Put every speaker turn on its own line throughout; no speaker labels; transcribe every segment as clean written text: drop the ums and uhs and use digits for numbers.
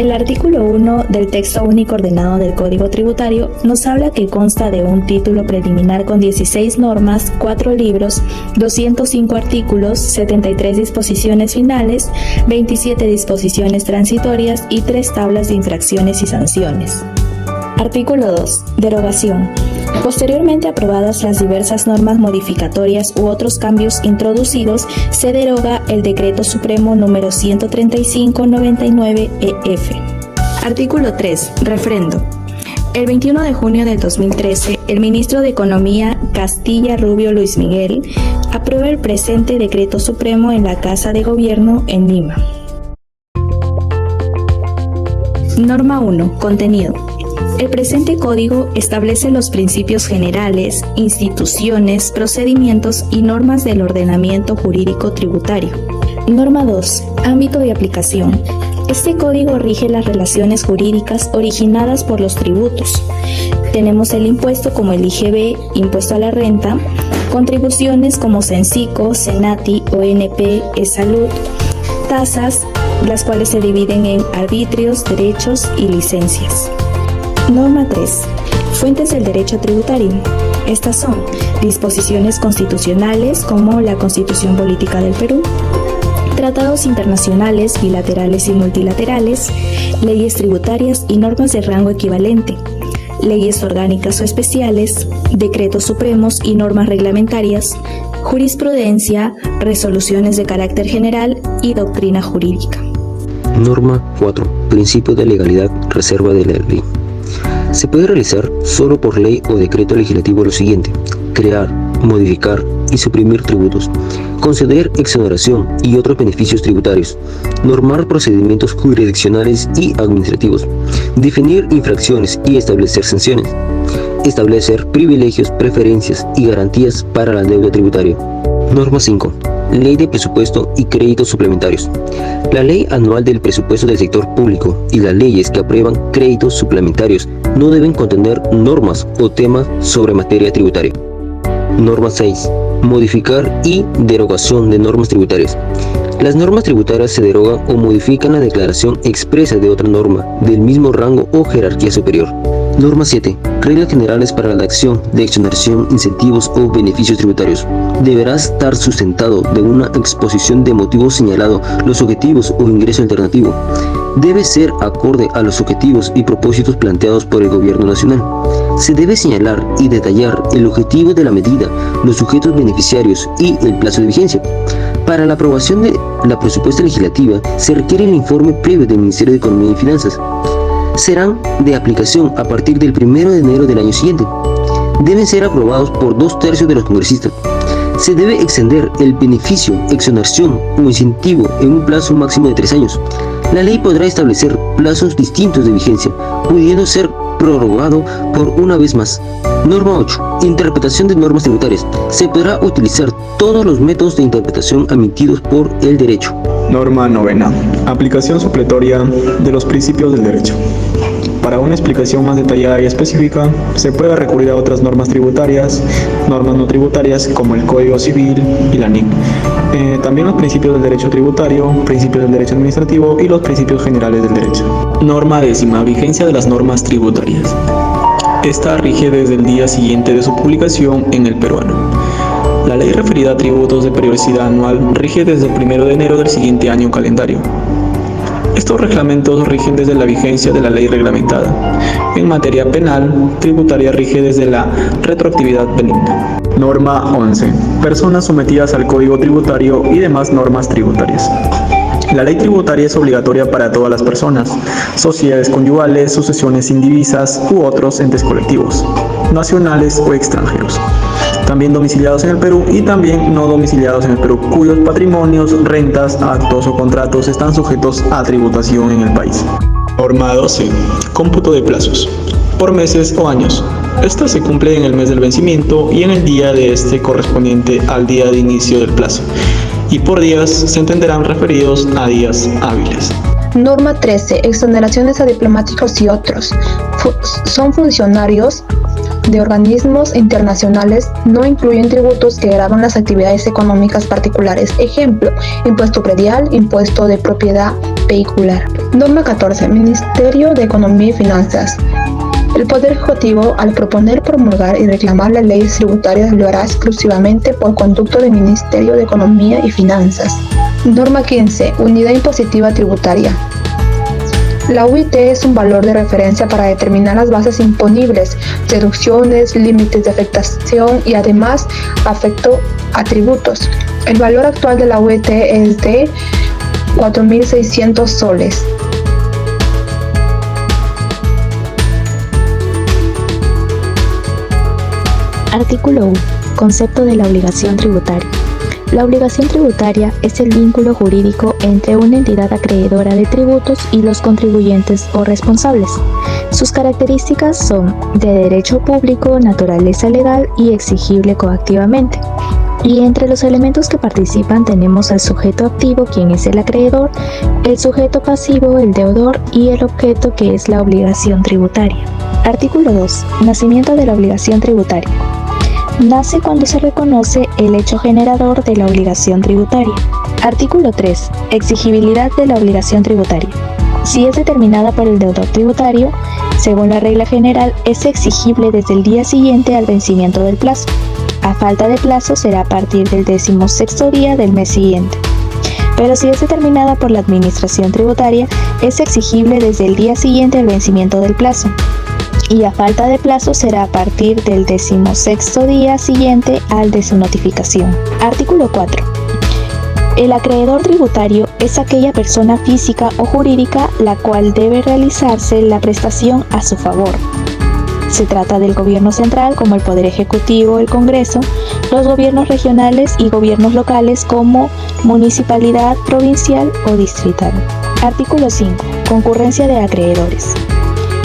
El artículo 1 del texto único ordenado del Código Tributario nos habla que consta de un título preliminar con 16 normas, 4 libros, 205 artículos, 73 disposiciones finales, 27 disposiciones transitorias y 3 tablas de infracciones y sanciones. Artículo 2. Derogación. Posteriormente aprobadas las diversas normas modificatorias u otros cambios introducidos, se deroga el Decreto Supremo número 135/99/EF. Artículo 3. Refrendo. El 21 de junio del 2013, el ministro de Economía Castilla Rubio Luis Miguel aprueba el presente Decreto Supremo en la Casa de Gobierno en Lima. Norma 1. Contenido. El presente código establece los principios generales, instituciones, procedimientos y normas del ordenamiento jurídico tributario. Norma 2. Ámbito de aplicación. Este código rige las relaciones jurídicas originadas por los tributos. Tenemos el impuesto como el IGB, impuesto a la renta, contribuciones como Cencico, Senati, ONP, eSalud, tasas, las cuales se dividen en arbitrios, derechos y licencias. Norma 3. Fuentes del derecho tributario. Estas son disposiciones constitucionales como la Constitución Política del Perú, tratados internacionales, bilaterales y multilaterales, leyes tributarias y normas de rango equivalente, leyes orgánicas o especiales, decretos supremos y normas reglamentarias, jurisprudencia, resoluciones de carácter general y doctrina jurídica.
Norma 4. Principio de legalidad, reserva de la ley. Se puede realizar solo por ley o decreto legislativo lo siguiente: crear, modificar y suprimir tributos, conceder exoneración y otros beneficios tributarios, normar procedimientos jurisdiccionales y administrativos, definir infracciones y establecer sanciones, establecer privilegios, preferencias y garantías para la deuda tributaria. Norma 5. Ley de presupuesto y créditos suplementarios. La ley anual del presupuesto del sector público y las leyes que aprueban créditos suplementarios no deben contener normas o temas sobre materia tributaria. Norma 6. Modificar y derogación de normas tributarias. Las normas tributarias se derogan o modifican la declaración expresa de otra norma del mismo rango o jerarquía superior. Norma 7. Reglas generales para la acción de exoneración, incentivos o beneficios tributarios. Deberá estar sustentado de una exposición de motivos señalado los objetivos o ingreso alternativo. Debe ser acorde a los objetivos y propósitos planteados por el Gobierno Nacional. Se debe señalar y detallar el objetivo de la medida, los sujetos beneficiarios y el plazo de vigencia. Para la aprobación de la propuesta legislativa se requiere el informe previo del Ministerio de Economía y Finanzas. Serán de aplicación a partir del 1 de enero del año siguiente. Deben ser aprobados por 2/3 de los congresistas. Se debe extender el beneficio, exoneración o incentivo en un plazo máximo de 3 años. La ley podrá establecer plazos distintos de vigencia, pudiendo ser prorrogado por una vez más. Norma 8. Interpretación de normas tributarias. Se podrá utilizar todos los métodos de interpretación admitidos por el derecho.
Norma 9. Aplicación supletoria de los principios del derecho. Para una explicación más detallada y específica, se puede recurrir a otras normas tributarias, normas no tributarias como el Código Civil y la NIC. También los principios del derecho tributario, principios del derecho administrativo y los principios generales del derecho. Norma 10. Vigencia de las normas tributarias. Esta rige desde el día siguiente de su publicación en el peruano. La ley referida a tributos de periodicidad anual rige desde el 1 de enero del siguiente año calendario. Estos reglamentos rigen desde la vigencia de la ley reglamentada. En materia penal, tributaria rige desde la retroactividad benigna. Norma 11. Personas sometidas al Código Tributario y demás normas tributarias. La ley tributaria es obligatoria para todas las personas, sociedades conyugales, sucesiones indivisas u otros entes colectivos, nacionales o extranjeros, también domiciliados en el Perú y también no domiciliados en el Perú, cuyos patrimonios, rentas, actos o contratos están sujetos a tributación en el país. Norma 12. Cómputo de plazos, por meses o años. Esta se cumple en el mes del vencimiento y en el día de este correspondiente al día de inicio del plazo, y por días se entenderán referidos a días hábiles.
Norma 13. Exoneraciones a diplomáticos y otros. Son funcionarios de organismos internacionales no incluyen tributos que gravan las actividades económicas particulares. Ejemplo, impuesto predial, impuesto de propiedad vehicular. Norma 14. Ministerio de Economía y Finanzas. El Poder Ejecutivo, al proponer, promulgar y reclamar las leyes tributarias, lo hará exclusivamente por conducto del Ministerio de Economía y Finanzas. Norma 15. Unidad impositiva tributaria. La UIT es un valor de referencia para determinar las bases imponibles, deducciones, límites de afectación y además afecto a tributos. El valor actual de la UIT es de 4.600 soles.
Artículo 1. Concepto de la obligación tributaria. La obligación tributaria es el vínculo jurídico entre una entidad acreedora de tributos y los contribuyentes o responsables. Sus características son de derecho público, naturaleza legal y exigible coactivamente. Y entre los elementos que participan tenemos al sujeto activo, quien es el acreedor, el sujeto pasivo, el deudor, y el objeto, que es la obligación tributaria. Artículo 2. Nacimiento de la obligación tributaria. Nace cuando se reconoce el hecho generador de la obligación tributaria. Artículo 3. Exigibilidad de la obligación tributaria. Si es determinada por el deudor tributario, según la regla general, es exigible desde el día siguiente al vencimiento del plazo. A falta de plazo será a partir del 16º día del mes siguiente. Pero si es determinada por la administración tributaria, es exigible desde el día siguiente al vencimiento del plazo. Y a falta de plazo será a partir del 16º día siguiente al de su notificación. Artículo 4. El acreedor tributario es aquella persona física o jurídica la cual debe realizarse la prestación a su favor. Se trata del gobierno central, como el Poder Ejecutivo, el Congreso, los gobiernos regionales y gobiernos locales como municipalidad, provincial o distrital. Artículo 5. Concurrencia de acreedores.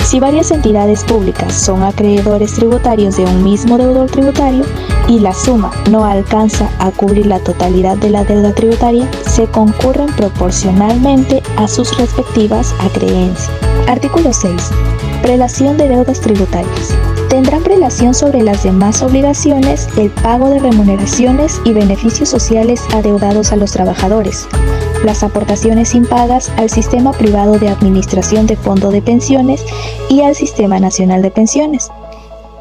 Si varias entidades públicas son acreedores tributarios de un mismo deudor tributario y la suma no alcanza a cubrir la totalidad de la deuda tributaria, se concurren proporcionalmente a sus respectivas acreencias. Artículo 6. Prelación de deudas tributarias. Tendrán prelación sobre las demás obligaciones el pago de remuneraciones y beneficios sociales adeudados a los trabajadores, las aportaciones impagas al Sistema Privado de Administración de Fondo de Pensiones y al Sistema Nacional de Pensiones,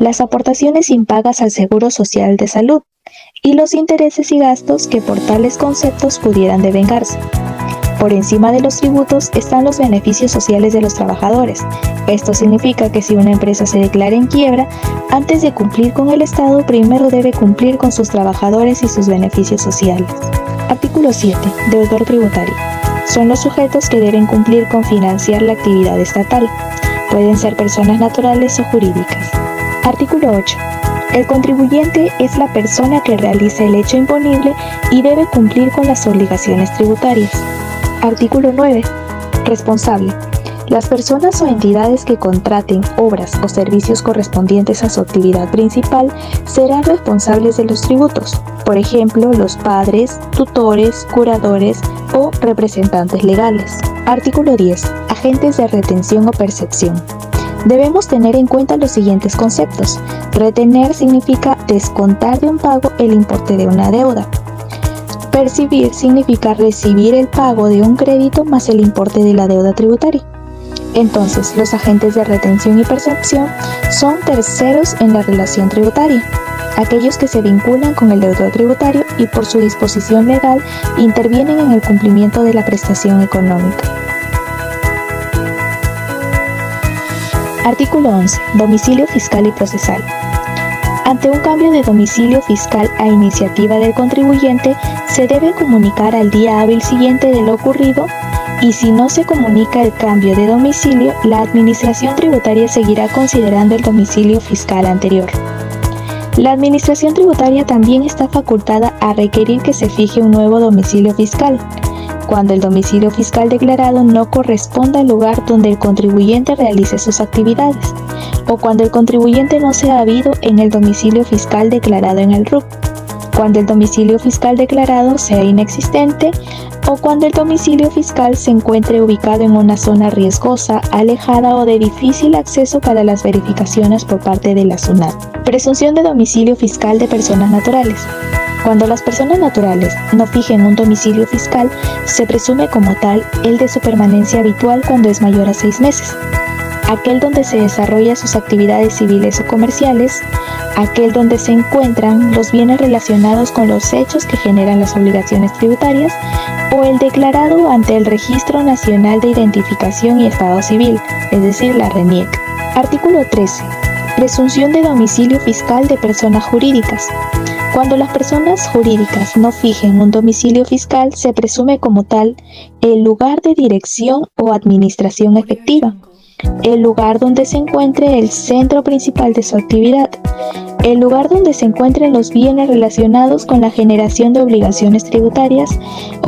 las aportaciones impagas al Seguro Social de Salud y los intereses y gastos que por tales conceptos pudieran devengarse. Por encima de los tributos están los beneficios sociales de los trabajadores. Esto significa que si una empresa se declara en quiebra, antes de cumplir con el Estado, primero debe cumplir con sus trabajadores y sus beneficios sociales. Artículo 7. Deudor tributario. Son los sujetos que deben cumplir con financiar la actividad estatal. Pueden ser personas naturales o jurídicas. Artículo 8. El contribuyente es la persona que realiza el hecho imponible y debe cumplir con las obligaciones tributarias. Artículo 9. Responsable. Las personas o entidades que contraten obras o servicios correspondientes a su actividad principal serán responsables de los tributos, por ejemplo, los padres, tutores, curadores o representantes legales. Artículo 10. Agentes de retención o percepción. Debemos tener en cuenta los siguientes conceptos. Retener significa descontar de un pago el importe de una deuda. Percibir significa recibir el pago de un crédito más el importe de la deuda tributaria. Entonces, los agentes de retención y percepción son terceros en la relación tributaria, aquellos que se vinculan con el deudor tributario y por su disposición legal intervienen en el cumplimiento de la prestación económica. Artículo 11. Domicilio fiscal y procesal. Ante un cambio de domicilio fiscal a iniciativa del contribuyente, se debe comunicar al día hábil siguiente de lo ocurrido y si no se comunica el cambio de domicilio, la Administración Tributaria seguirá considerando el domicilio fiscal anterior. La Administración Tributaria también está facultada a requerir que se fije un nuevo domicilio fiscal, cuando el domicilio fiscal declarado no corresponda al lugar donde el contribuyente realice sus actividades, o cuando el contribuyente no sea habido en el domicilio fiscal declarado en el RUC, cuando el domicilio fiscal declarado sea inexistente o cuando el domicilio fiscal se encuentre ubicado en una zona riesgosa, alejada o de difícil acceso para las verificaciones por parte de la SUNAT. Presunción de domicilio fiscal de personas naturales. Cuando las personas naturales no fijen un domicilio fiscal, se presume como tal el de su permanencia habitual cuando es mayor a 6 meses. Aquel donde se desarrollan sus actividades civiles o comerciales, aquel donde se encuentran los bienes relacionados con los hechos que generan las obligaciones tributarias, o el declarado ante el Registro Nacional de Identificación y Estado Civil, es decir, la RENIEC. Artículo 13. Presunción de domicilio fiscal de personas jurídicas. Cuando las personas jurídicas no fijen un domicilio fiscal, se presume como tal el lugar de dirección o administración efectiva, el lugar donde se encuentre el centro principal de su actividad, el lugar donde se encuentren los bienes relacionados con la generación de obligaciones tributarias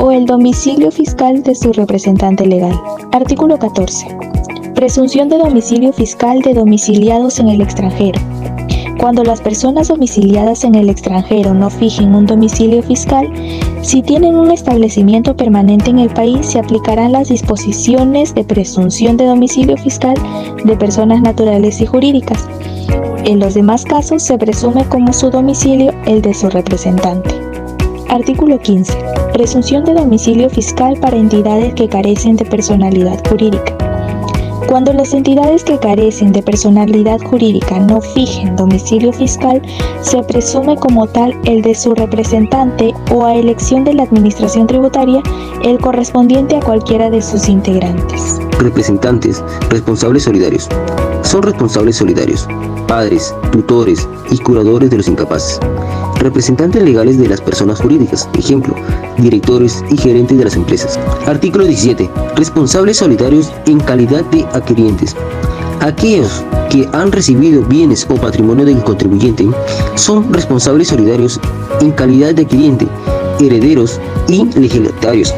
o el domicilio fiscal de su representante legal. Artículo 14. Presunción de domicilio fiscal de domiciliados en el extranjero. Cuando las personas domiciliadas en el extranjero no fijen un domicilio fiscal, si tienen un establecimiento permanente en el país, se aplicarán las disposiciones de presunción de domicilio fiscal de personas naturales y jurídicas. En los demás casos, se presume como su domicilio el de su representante. Artículo 15. Presunción de domicilio fiscal para entidades que carecen de personalidad jurídica. Cuando las entidades que carecen de personalidad jurídica no fijen domicilio fiscal, se presume como tal el de su representante o a elección de la Administración Tributaria el correspondiente a cualquiera de sus integrantes.
Representantes, responsables solidarios. Son responsables solidarios, padres, tutores y curadores de los incapaces. Representantes legales de las personas jurídicas, ejemplo, directores y gerentes de las empresas. Artículo 17. Responsables solidarios en calidad de adquirientes. Aquellos que han recibido bienes o patrimonio del contribuyente son responsables solidarios en calidad de adquiriente, herederos y legatarios.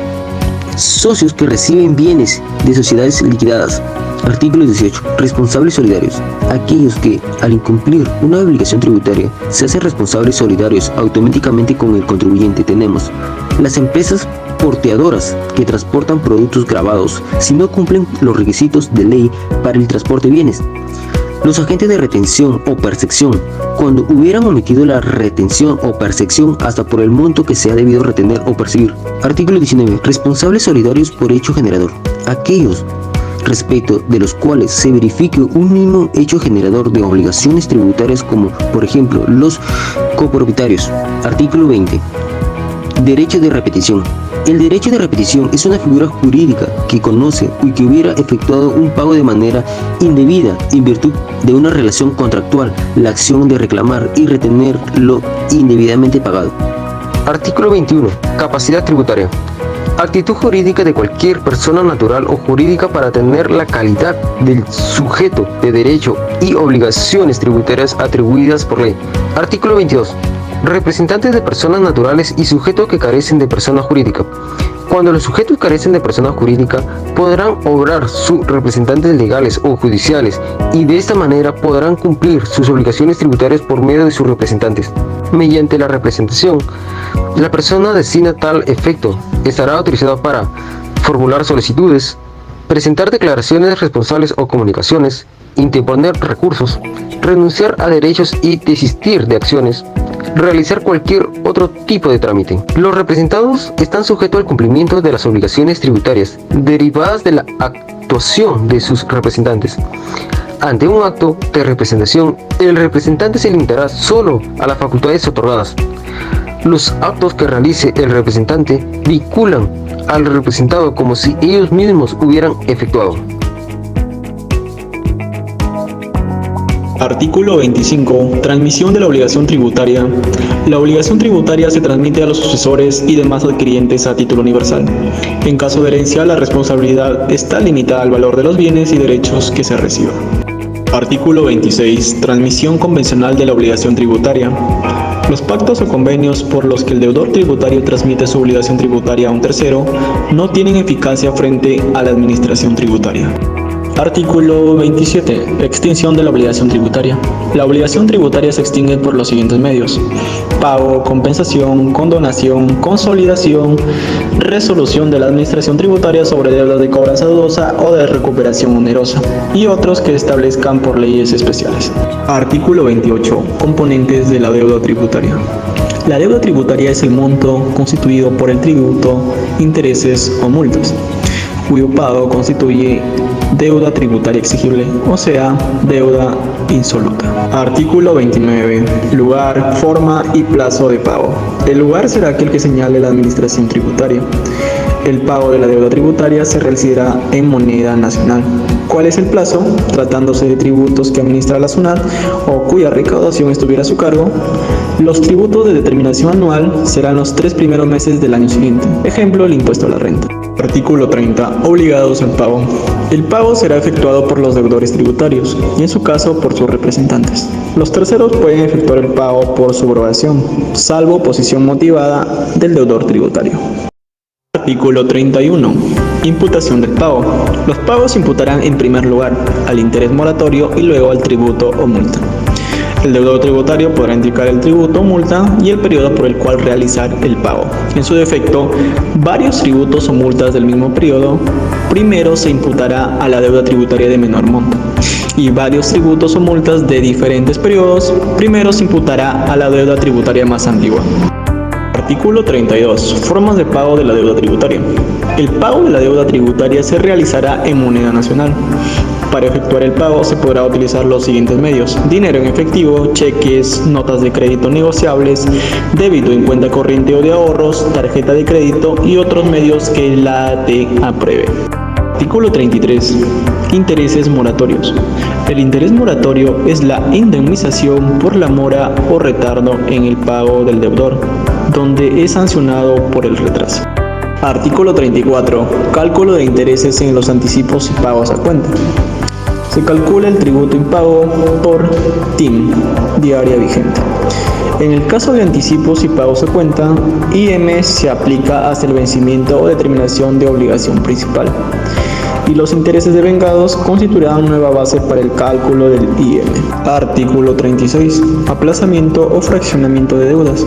Socios que reciben bienes de sociedades liquidadas. Artículo 18. Responsables solidarios. Aquellos que, al incumplir una obligación tributaria, se hacen responsables solidarios automáticamente con el contribuyente. Tenemos las empresas porteadoras que transportan productos gravados si no cumplen los requisitos de ley para el transporte de bienes. Los agentes de retención o percepción, cuando hubieran omitido la retención o percepción hasta por el monto que se ha debido retener o percibir. Artículo 19. Responsables solidarios por hecho generador. Aquellos respecto de los cuales se verifique un mínimo hecho generador de obligaciones tributarias como, por ejemplo, los copropietarios. Artículo 20. Derecho de repetición. El derecho de repetición es una figura jurídica que conoce y que hubiera efectuado un pago de manera indebida en virtud de una relación contractual, la acción de reclamar y retener lo indebidamente pagado. Artículo 21. Capacidad tributaria. Actitud jurídica de cualquier persona natural o jurídica para tener la calidad del sujeto de derecho y obligaciones tributarias atribuidas por ley. Artículo 22. Representantes de personas naturales y sujetos que carecen de persona jurídica. Cuando los sujetos carecen de persona jurídica, podrán obrar sus representantes legales o judiciales y de esta manera podrán cumplir sus obligaciones tributarias por medio de sus representantes. Mediante la representación, la persona destina tal efecto estará autorizada para formular solicitudes, presentar declaraciones responsables o comunicaciones, interponer recursos, renunciar a derechos y desistir de acciones, realizar cualquier otro tipo de trámite. Los representados están sujetos al cumplimiento de las obligaciones tributarias derivadas de la actuación de sus representantes. Ante un acto de representación, el representante se limitará solo a las facultades otorgadas. Los actos que realice el representante vinculan al representado como si ellos mismos hubieran efectuado.
Artículo 25. Transmisión de la obligación tributaria. La obligación tributaria se transmite a los sucesores y demás adquirientes a título universal. En caso de herencia, la responsabilidad está limitada al valor de los bienes y derechos que se reciban. Artículo 26. Transmisión convencional de la obligación tributaria. Los pactos o convenios por los que el deudor tributario transmite su obligación tributaria a un tercero no tienen eficacia frente a la administración tributaria. Artículo 27. Extinción de la obligación tributaria. La obligación tributaria se extingue por los siguientes medios: pago, compensación, condonación, consolidación, resolución de la administración tributaria sobre deudas de cobranza dudosa o de recuperación onerosa, y otros que establezcan por leyes especiales. Artículo 28. Componentes de la deuda tributaria. La deuda tributaria es el monto constituido por el tributo, intereses o multas, cuyo pago constituye deuda tributaria exigible, o sea, deuda insoluta. Artículo 29. Lugar, forma y plazo de pago. El lugar será aquel que señale la administración tributaria. El pago de la deuda tributaria se realizará en moneda nacional. ¿Cuál es el plazo? Tratándose de tributos que administra la SUNAT o cuya recaudación estuviera a su cargo, los tributos de determinación anual serán los 3 primeros meses del año siguiente. Ejemplo, el impuesto a la renta. Artículo 30. Obligados al pago. El pago será efectuado por los deudores tributarios y en su caso por sus representantes. Los terceros pueden efectuar el pago por subrogación, salvo oposición motivada del deudor tributario. Artículo 31. Imputación del pago. Los pagos se imputarán en primer lugar al interés moratorio y luego al tributo o multa. El deudor tributario podrá indicar el tributo o multa y el periodo por el cual realizar el pago. En su defecto, varios tributos o multas del mismo periodo, primero se imputará a la deuda tributaria de menor monto, y varios tributos o multas de diferentes periodos, primero se imputará a la deuda tributaria más antigua. Artículo 32. Formas de pago de la deuda tributaria. El pago de la deuda tributaria se realizará en moneda nacional. Para efectuar el pago se podrá utilizar los siguientes medios: dinero en efectivo, cheques, notas de crédito negociables, débito en cuenta corriente o de ahorros, tarjeta de crédito y otros medios que la AT apruebe. Artículo 33. Intereses moratorios. El interés moratorio es la indemnización por la mora o retardo en el pago del deudor, donde es sancionado por el retraso. Artículo 34. Cálculo de intereses en los anticipos y pagos a cuenta. Se calcula el tributo impago por TIM, diaria vigente. En el caso de anticipos y pagos a cuenta, IM se aplica hasta el vencimiento o determinación de obligación principal, y los intereses devengados constituirán nueva base para el cálculo del IM. Artículo 36. Aplazamiento o fraccionamiento de deudas.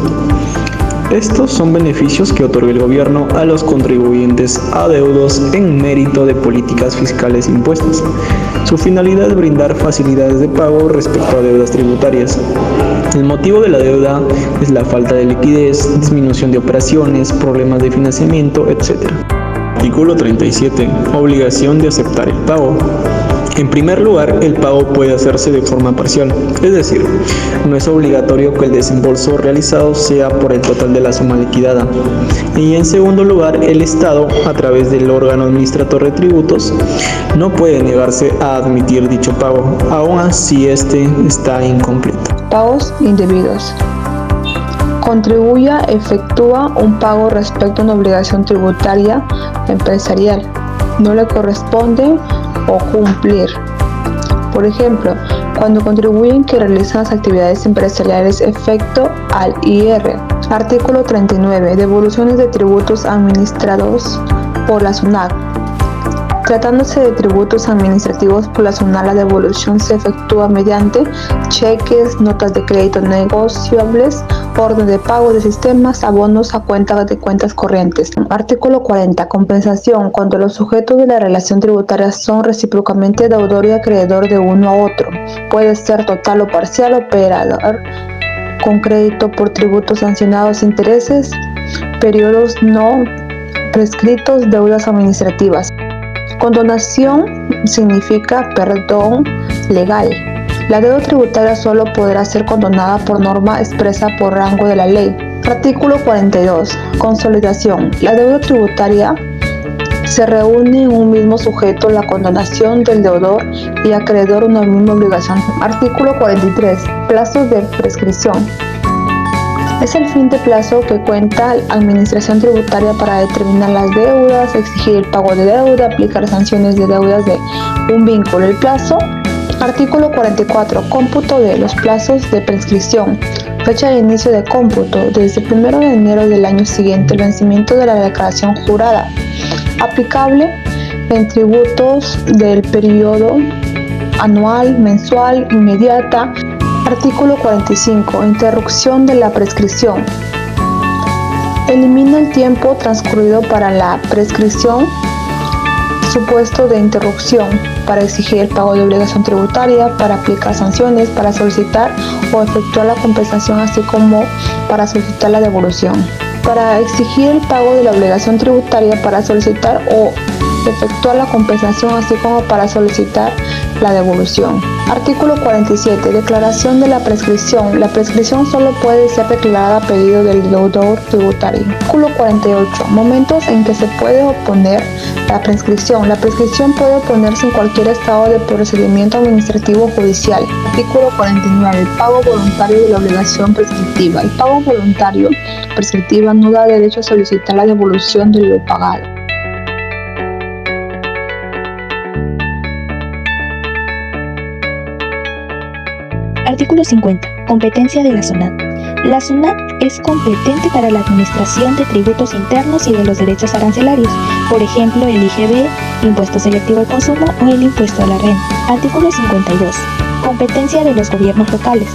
Estos son beneficios que otorga el gobierno a los contribuyentes adeudos en mérito de políticas fiscales impuestas. Su finalidad es brindar facilidades de pago respecto a deudas tributarias. El motivo de la deuda es la falta de liquidez, disminución de operaciones, problemas de financiamiento, etc. Artículo 37. Obligación de aceptar el pago. En primer lugar, el pago puede hacerse de forma parcial, es decir, no es obligatorio que el desembolso realizado sea por el total de la suma liquidada. Y en segundo lugar, el Estado, a través del órgano administrador de tributos, no puede negarse a admitir dicho pago, aun así este está incompleto.
Pagos indebidos. Contribuya efectúa un pago respecto a una obligación tributaria empresarial. No le corresponde o cumplir. Por ejemplo, cuando contribuyen que realizan las actividades empresariales efecto al IR. Artículo 39. Devoluciones de tributos administrados por la SUNAT. Tratándose de tributos administrativos por la SUNAT, la devolución se efectúa mediante cheques, notas de crédito negociables, orden de pago de sistemas, abonos a cuentas de cuentas corrientes. Artículo 40. Compensación. Cuando los sujetos de la relación tributaria son recíprocamente deudor y acreedor de uno a otro. Puede ser total o parcial, operador con crédito por tributos sancionados, intereses, periodos no prescritos, deudas administrativas. Condonación significa perdón legal. La deuda tributaria solo podrá ser condonada por norma expresa por rango de la ley. Artículo 42. Consolidación. La deuda tributaria se reúne en un mismo sujeto la condonación del deudor y acreedor una misma obligación. Artículo 43. Plazos de prescripción. Es el fin de plazo que cuenta la Administración Tributaria para determinar las deudas, exigir el pago de deuda, aplicar sanciones de deudas de un vínculo. El plazo. Artículo 44. Cómputo de los plazos de prescripción. Fecha de inicio de cómputo. Desde el 1 de enero del año siguiente al vencimiento de la declaración jurada. Aplicable en tributos del periodo anual, mensual, inmediata. Artículo 45. Interrupción de la prescripción. Elimina el tiempo transcurrido para la prescripción, supuesto de interrupción, para exigir el pago de obligación tributaria, para aplicar sanciones, para solicitar o efectuar la compensación, así como para solicitar la devolución. Para exigir el pago de la obligación tributaria, para solicitar o efectuar la compensación, así como para solicitar la devolución. Artículo 47. Declaración de la prescripción. La prescripción solo puede ser declarada a pedido del deudor tributario. Artículo 48. Momentos en que se puede oponer la prescripción. La prescripción puede oponerse en cualquier estado de procedimiento administrativo o judicial. Artículo 49. El pago voluntario de la obligación prescriptiva. El pago voluntario prescriptiva no da derecho a solicitar la devolución de lo pagado.
Artículo 50. Competencia de la SUNAT. La SUNAT es competente para la administración de tributos internos y de los derechos arancelarios, por ejemplo, el IGB, Impuesto Selectivo al Consumo o el Impuesto a la Renta. Artículo 52. Competencia de los gobiernos locales.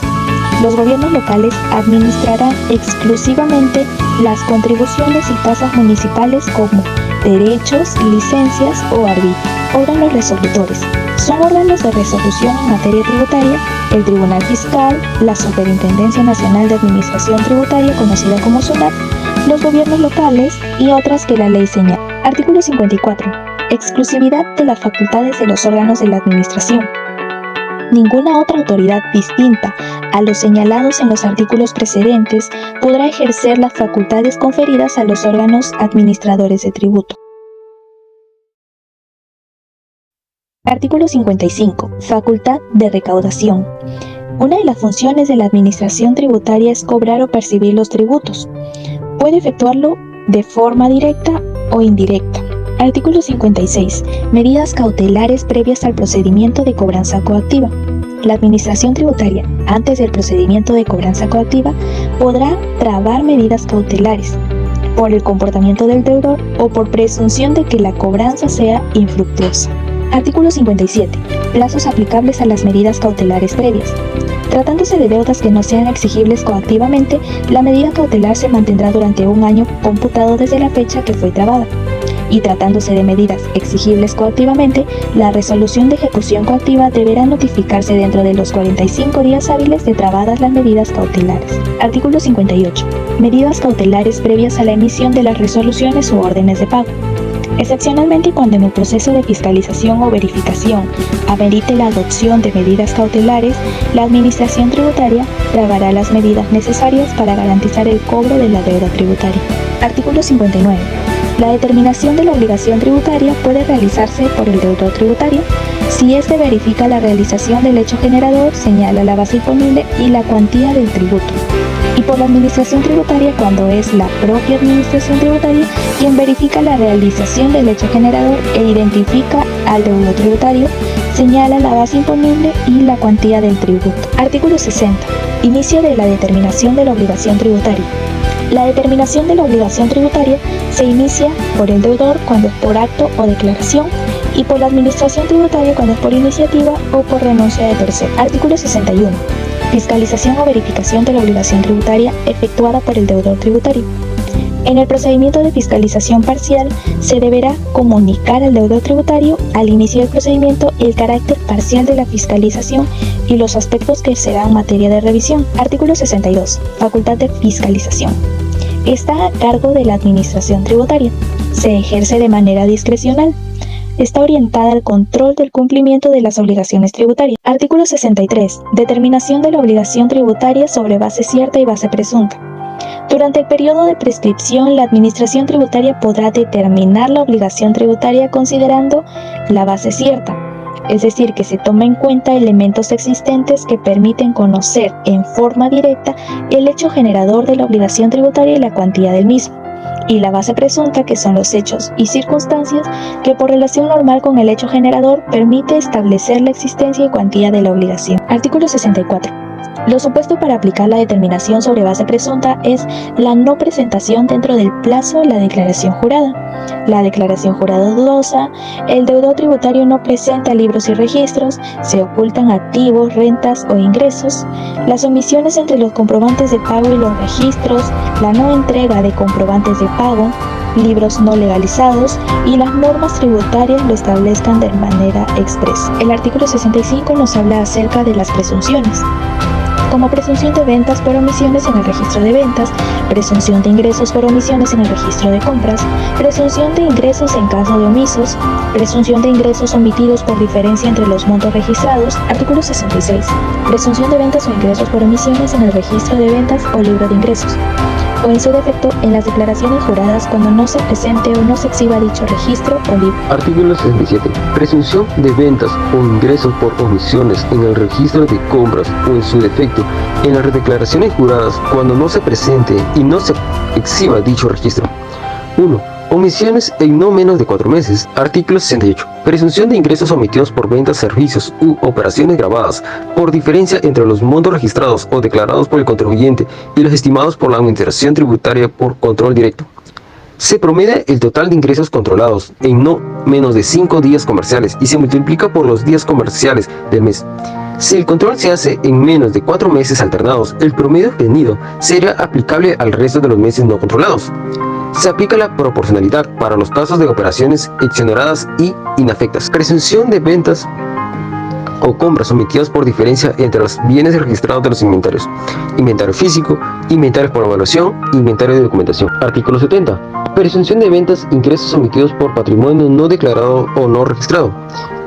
Los gobiernos locales administrarán exclusivamente las contribuciones y tasas municipales como derechos, licencias o arbitrio. Órganos resolutores. Son órganos de resolución en materia tributaria el Tribunal Fiscal, la Superintendencia Nacional de Administración Tributaria, conocida como SUNAT, los gobiernos locales y otras que la ley señala. Artículo 54. Exclusividad de las facultades de los órganos de la Administración. Ninguna otra autoridad distinta a los señalados en los artículos precedentes podrá ejercer las facultades conferidas a los órganos administradores de tributo. Artículo 55. Facultad de recaudación. Una de las funciones de la administración tributaria es cobrar o percibir los tributos. Puede efectuarlo de forma directa o indirecta. Artículo 56. Medidas cautelares previas al procedimiento de cobranza coactiva. La administración tributaria, antes del procedimiento de cobranza coactiva, podrá trabar medidas cautelares por el comportamiento del deudor o por presunción de que la cobranza sea infructuosa. Artículo 57. Plazos aplicables a las medidas cautelares previas. Tratándose de deudas que no sean exigibles coactivamente, la medida cautelar se mantendrá durante un año computado desde la fecha que fue trabada. Y tratándose de medidas exigibles coactivamente, la resolución de ejecución coactiva deberá notificarse dentro de los 45 días hábiles de trabadas las medidas cautelares. Artículo 58. Medidas cautelares previas a la emisión de las resoluciones u órdenes de pago. Excepcionalmente, cuando en el proceso de fiscalización o verificación amerite la adopción de medidas cautelares, la Administración Tributaria trabará las medidas necesarias para garantizar el cobro de la deuda tributaria. Artículo 59. La determinación de la obligación tributaria puede realizarse por el deudor tributario si éste verifica la realización del hecho generador, señala la base imponible y la cuantía del tributo, y por la Administración Tributaria cuando es la propia Administración Tributaria quien verifica la realización del hecho generador e identifica al deudor tributario, señala la base imponible y la cuantía del tributo. Artículo 60. Inicio de la determinación de la obligación tributaria. La determinación de la obligación tributaria se inicia por el deudor cuando es por acto o declaración y por la Administración Tributaria cuando es por iniciativa o por renuncia de tercero. Artículo 61. Fiscalización o verificación de la obligación tributaria efectuada por el deudor tributario. En el procedimiento de fiscalización parcial se deberá comunicar al deudor tributario al inicio del procedimiento el carácter parcial de la fiscalización y los aspectos que serán materia de revisión. Artículo 62. Facultad de fiscalización. Está a cargo de la Administración Tributaria. Se ejerce de manera discrecional. Está orientada al control del cumplimiento de las obligaciones tributarias. Artículo 63. Determinación de la obligación tributaria sobre base cierta y base presunta. Durante el periodo de prescripción, la Administración Tributaria podrá determinar la obligación tributaria considerando la base cierta, es decir, que se toma en cuenta elementos existentes que permiten conocer en forma directa el hecho generador de la obligación tributaria y la cuantía del mismo, y la base presunta, que son los hechos y circunstancias que por relación normal con el hecho generador permite establecer la existencia y cuantía de la obligación. Artículo 64. Lo supuesto para aplicar la determinación sobre base presunta es la no presentación dentro del plazo de la declaración jurada, la declaración jurada dudosa, el deudor tributario no presenta libros y registros, se ocultan activos, rentas o ingresos, las omisiones entre los comprobantes de pago y los registros, la no entrega de comprobantes de pago, libros no legalizados y las normas tributarias lo establezcan de manera expresa. El artículo 65 nos habla acerca de las presunciones, como presunción de ventas por omisiones en el registro de ventas, presunción de ingresos por omisiones en el registro de compras, presunción de ingresos en caso de omisos, presunción de ingresos omitidos por diferencia entre los montos registrados. Artículo 66. Presunción de ventas o ingresos por omisiones en el registro de ventas o libro de ingresos, o en su defecto en las declaraciones juradas cuando no se presente o no se exhiba dicho registro o libro.
Artículo 67. Presunción de ventas o ingresos por omisiones en el registro de compras o en su defecto en las declaraciones juradas cuando no se presente y no se exhiba dicho registro. 1. Omisiones en no menos de 4 meses. Artículo 68. Presunción de ingresos omitidos por ventas, servicios u operaciones grabadas por diferencia entre los montos registrados o declarados por el contribuyente y los estimados por la Administración Tributaria por control directo. Se promedia el total de ingresos controlados en no menos de 5 días comerciales y se multiplica por los días comerciales del mes. Si el control se hace en menos de 4 meses alternados, el promedio obtenido será aplicable al resto de los meses no controlados. Se aplica la proporcionalidad para los casos de operaciones exoneradas y inafectas. Presunción de ventas o compras omitidas por diferencia entre los bienes registrados de los inventarios. Inventario físico, inventarios por evaluación, inventario de documentación. Artículo 70. Presunción de ventas, ingresos omitidos por patrimonio no declarado o no registrado.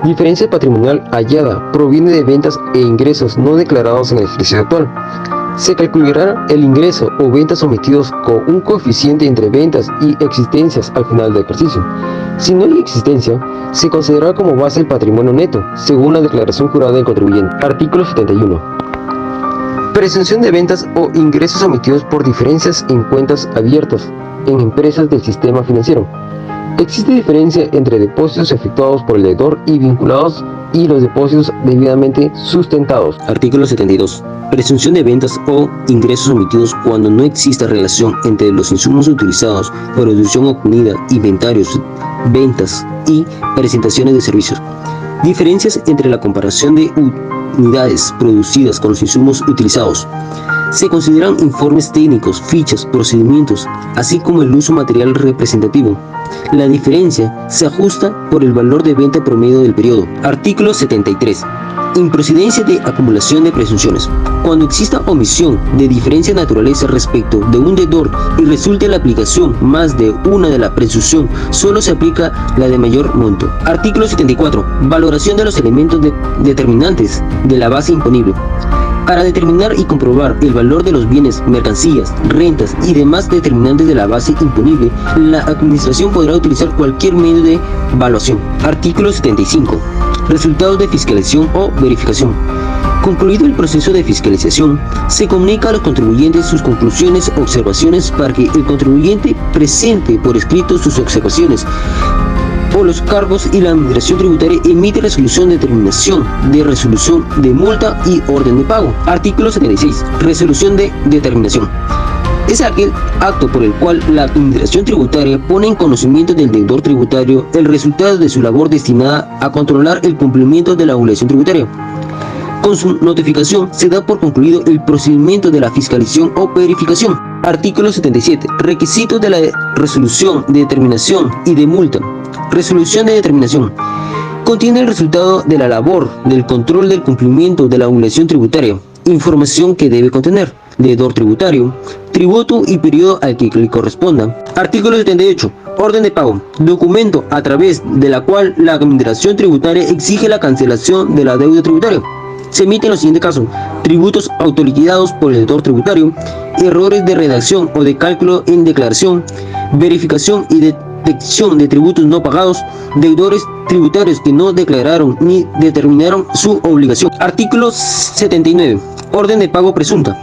Diferencia patrimonial hallada proviene de ventas e ingresos no declarados en el ejercicio actual. Se calculará el ingreso o ventas omitidos con un coeficiente entre ventas y existencias al final del ejercicio. Si no hay existencia, se considerará como base el patrimonio neto, según la declaración jurada del contribuyente. Artículo 71. Presunción de ventas o ingresos omitidos por diferencias en cuentas abiertas en empresas del sistema financiero. Existe diferencia entre depósitos efectuados por el deudor y vinculados y los depósitos debidamente sustentados. Artículo 72. Presunción de ventas o ingresos omitidos cuando no exista relación entre los insumos utilizados, producción obtenida, inventarios, ventas y presentaciones de servicios. Diferencias entre la comparación de unidades producidas con los insumos utilizados. Se consideran informes técnicos, fichas, procedimientos, así como el uso material representativo. La diferencia se ajusta por el valor de venta promedio del periodo. Artículo 73. Improcedencia de acumulación de presunciones. Cuando exista omisión de diferente naturaleza respecto de un deudor y resulte la aplicación más de una de la presunción, solo se aplica la de mayor monto. Artículo 74. Valoración de los elementos determinantes de la base imponible. Para determinar y comprobar el valor de los bienes, mercancías, rentas y demás determinantes de la base imponible, la Administración podrá utilizar cualquier medio de evaluación. Artículo 75. Resultados de fiscalización o verificación. Concluido el proceso de fiscalización, se comunica a los contribuyentes sus conclusiones o observaciones para que el contribuyente presente por escrito sus observaciones o los cargos y la Administración Tributaria emite resolución de determinación de resolución de multa y orden de pago. Artículo 76. Resolución de determinación. Es aquel acto por el cual la Administración Tributaria pone en conocimiento del deudor tributario el resultado de su labor destinada a controlar el cumplimiento de la obligación tributaria. Con su notificación se da por concluido el procedimiento de la fiscalización o verificación. Artículo 77. Requisitos de la resolución de determinación y de multa. Resolución de determinación. Contiene el resultado de la labor del control del cumplimiento de la obligación tributaria. Información que debe contener: deudor tributario, tributo y periodo al que le corresponda. Artículo 78. Orden de pago. Documento a través de la cual la Administración Tributaria exige la cancelación de la deuda tributaria. Se emite en los siguientes casos: tributos autoliquidados por el deudor tributario, errores de redacción o de cálculo en declaración, verificación y detección de tributos no pagados, deudores tributarios que no declararon ni determinaron su obligación. Artículo 79. Orden de pago presunta.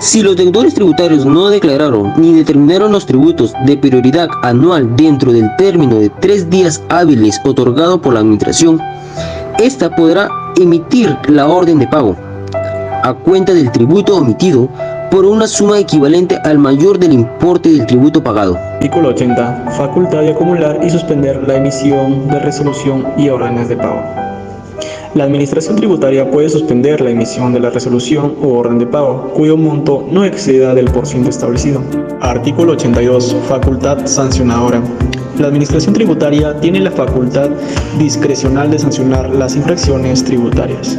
Si los deudores tributarios no declararon ni determinaron los tributos de prioridad anual dentro del término de 3 días hábiles otorgado por la Administración, esta podrá emitir la orden de pago a cuenta del tributo omitido por una suma equivalente al mayor del importe del tributo pagado.
Artículo 80. Facultad de acumular y suspender la emisión de resolución y órdenes de pago. La Administración Tributaria puede suspender la emisión de la resolución o orden de pago, cuyo monto no exceda del % establecido. Artículo 82. Facultad sancionadora. La Administración Tributaria tiene la facultad discrecional de sancionar las infracciones tributarias.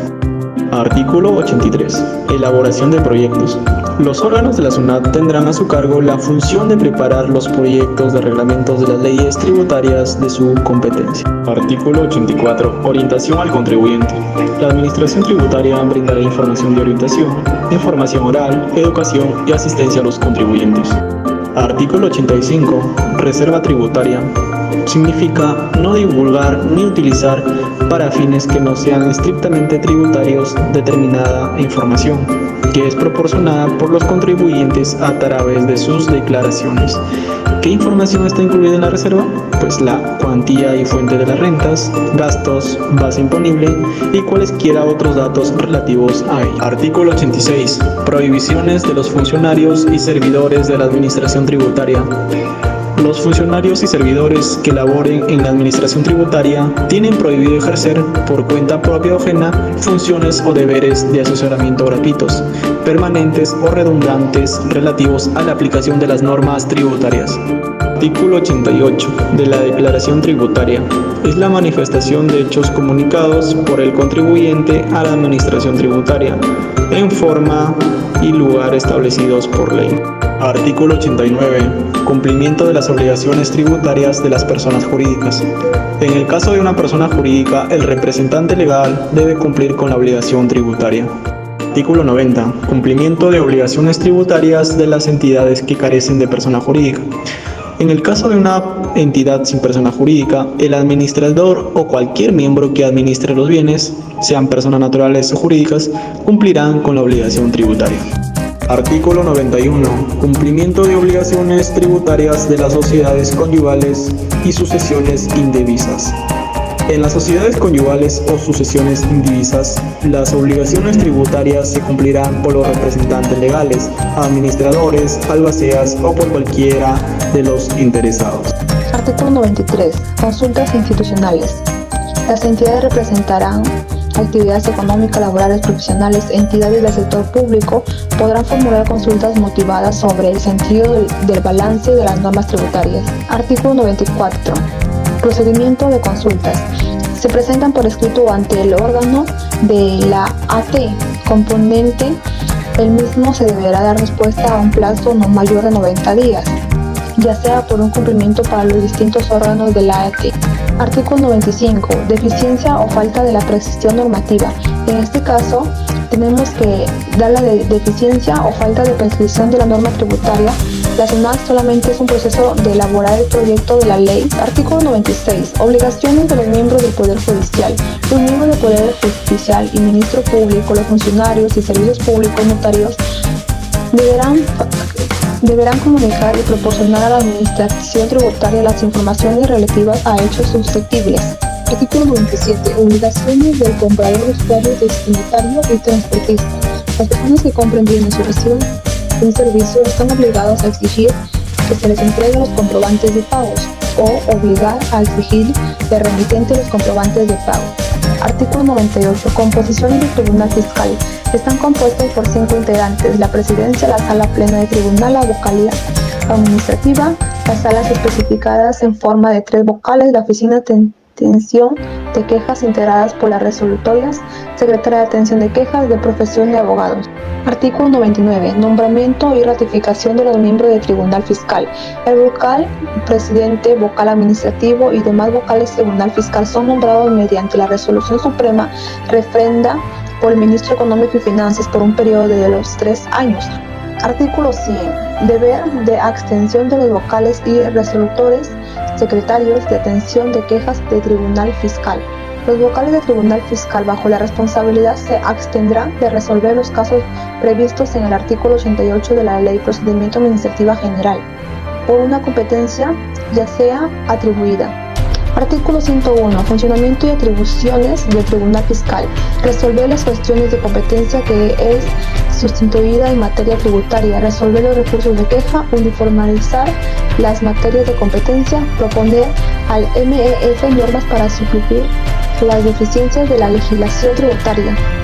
Artículo 83. Elaboración de proyectos. Los órganos de la SUNAT tendrán a su cargo la función de preparar los proyectos de reglamentos de las leyes tributarias de su competencia. Artículo 84. Orientación al contribuyente. La Administración Tributaria brindará información de orientación, información oral, educación y asistencia a los contribuyentes. Artículo 85. Reserva tributaria. Significa no divulgar ni utilizar para fines que no sean estrictamente tributarios determinada información, que es proporcionada por los contribuyentes a través de sus declaraciones. ¿Qué información está incluida en la reserva? Pues la cuantía y fuente de las rentas, gastos, base imponible y cualesquiera otros datos relativos a ella. Artículo 86. Prohibiciones de los funcionarios y servidores de la Administración Tributaria. Los funcionarios y servidores que laboren en la Administración Tributaria tienen prohibido ejercer, por cuenta propia o ajena, funciones o deberes de asesoramiento gratuitos, permanentes o redundantes relativos a la aplicación de las normas tributarias. Artículo 88 de la Declaración Tributaria. Es la manifestación de hechos comunicados por el contribuyente a la Administración Tributaria, en forma y lugar establecidos por ley. Artículo 89. Cumplimiento de las obligaciones tributarias de las personas jurídicas. En el caso de una persona jurídica, el representante legal debe cumplir con la obligación tributaria. Artículo 90. Cumplimiento de obligaciones tributarias de las entidades que carecen de persona jurídica. En el caso de una entidad sin persona jurídica, el administrador o cualquier miembro que administre los bienes, sean personas naturales o jurídicas, cumplirán con la obligación tributaria. Artículo 91. Cumplimiento de obligaciones tributarias de las sociedades conyugales y sucesiones indivisas. En las sociedades conyugales o sucesiones indivisas, las obligaciones tributarias se cumplirán por los representantes legales, administradores, albaceas o por cualquiera de los interesados.
Artículo 93. Consultas institucionales. Las entidades representarán actividades económicas, laborales, profesionales, entidades del sector público podrán formular consultas motivadas sobre el sentido del balance de las normas tributarias. Artículo 94. Procedimiento de consultas. Se presentan por escrito ante el órgano de la AT componente. El mismo se deberá dar respuesta a un plazo no mayor de 90 días, ya sea por un cumplimiento para los distintos órganos de la AT. Artículo 95. Deficiencia o falta de la prescripción normativa. En este caso, tenemos que dar la deficiencia o falta de prescripción de la norma tributaria. La SUNAT solamente es un proceso de elaborar el proyecto de la ley. Artículo 96. Obligaciones de los miembros del Poder Judicial. Los miembros del Poder Judicial y Ministro Público, los funcionarios y servicios públicos notarios deberán comunicar y proporcionar a la Administración Tributaria las informaciones relativas a hechos susceptibles. Artículo 97. Obligaciones del comprador, usuario, destinatario y transportista. Las personas que compren bienes o reciban un servicio están obligadas a exigir que se les entreguen los comprobantes de pagos o obligar a exigir del remitente los comprobantes de pago. Artículo 98. Composición del Tribunal Fiscal. Están compuestos por 5 integrantes: la presidencia, la sala plena de tribunal, la vocalía administrativa, las salas especificadas en forma de 3 vocales, la oficina de atención de quejas integradas por las resolutorias, secretaria de atención de quejas de profesión y abogados. Artículo 99. Nombramiento y ratificación de los miembros del Tribunal Fiscal. El vocal, presidente, vocal administrativo y demás vocales del Tribunal Fiscal son nombrados mediante la resolución suprema refrenda por el Ministro Económico y Finanzas por un periodo de los 3 años. Artículo 100. Deber de abstención de los vocales y resolutores, secretarios de atención de quejas de Tribunal Fiscal. Los vocales del Tribunal Fiscal, bajo la responsabilidad, se abstendrán de resolver los casos previstos en el artículo 88 de la Ley de Procedimiento Administrativa General, por una competencia ya sea atribuida Artículo 101. Funcionamiento y atribuciones del Tribunal Fiscal. Resolver las cuestiones de competencia que es sustituida en materia tributaria. Resolver los recursos de queja. Uniformizar las materias de competencia. Proponer al MEF normas para suplir las deficiencias de la legislación tributaria.